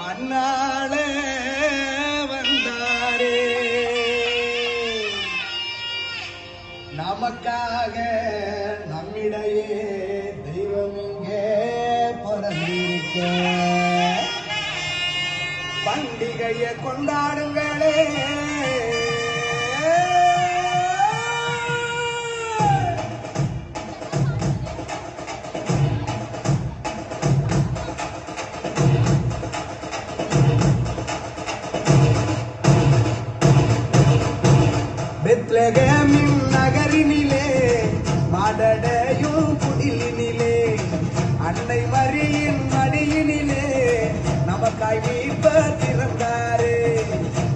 மண்ணாளே வந்தாரே நமக்காக நம்மிடையே தெய்வம் இங்கே பிறந்திருக்க பண்டிகையை கொண்டாடுங்களே பெத்லகேமின் நகரினிலே மாடடையும் குடிலினிலே அன்னை மரியின் மடியினிலே நமக்காய் மீட்பர் பிறந்தாரே.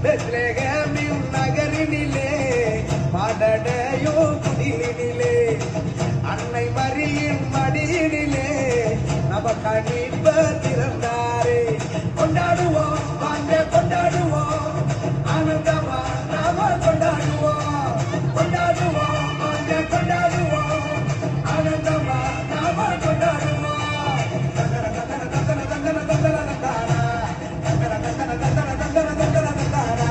பெத்லகேமின் நகரினிலே மாடடையும் குடிலினிலே அன்னை மரியின் மடியினிலே நமக்காய் மீட்பர் பிறந்தாரே. கொண்டாடுவோம் வாங்க கொண்டாடுவோம் ஆனந்தமா நாம கொண்டாடுவோம் கொண்டாடுவோம் வாங்க கொண்டாடுவோம் ஆனந்தமா நாம கொண்டாடுவோம். தந்தன தந்தன தந்தன தந்தன தந்தன தந்தானா தந்தன தந்தன தந்தன தந்தன தந்தன தந்தானா.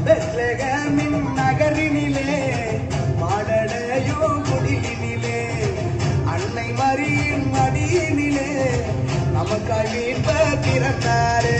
பெத்லகேமின் நகரினிலே மாடடையும் குடிலினிலே அன்னை மரியின் மடியினிலே நமக்காய் மீட்பர் பிறந்தாரே.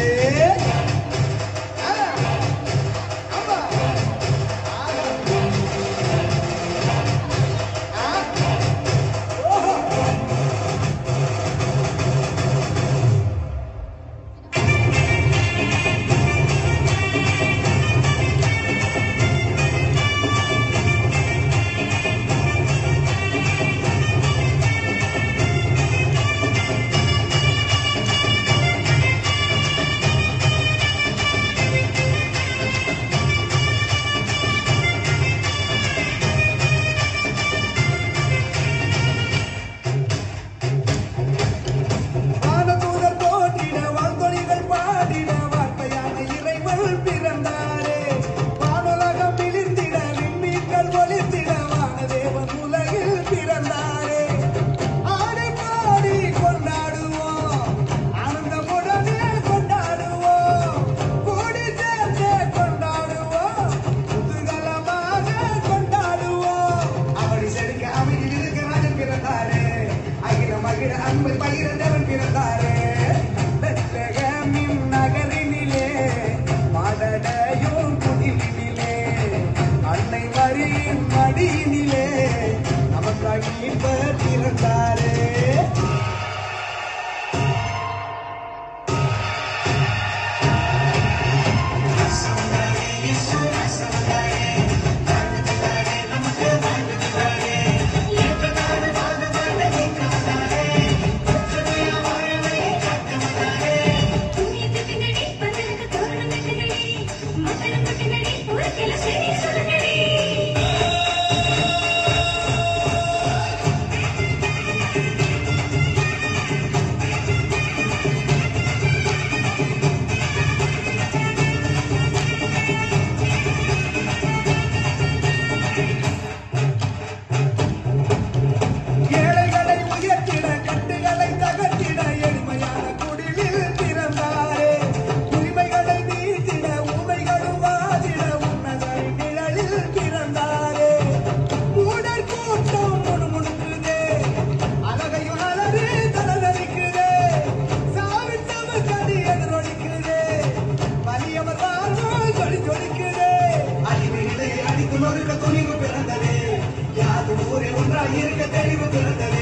அன்பை பகிர்ந்தவன் பிறந்தாரே. பெத்லகேமின் நகரினிலே மாடடையும் குடிலினிலே அன்னை மரியின் மடியினிலே நமக்காய் மீட்பர் பிறந்தாரே. துணிவு பிறந்ததே யாது ஊரே ஒன்றாய் இருக்க தெளிவு பிறந்ததே.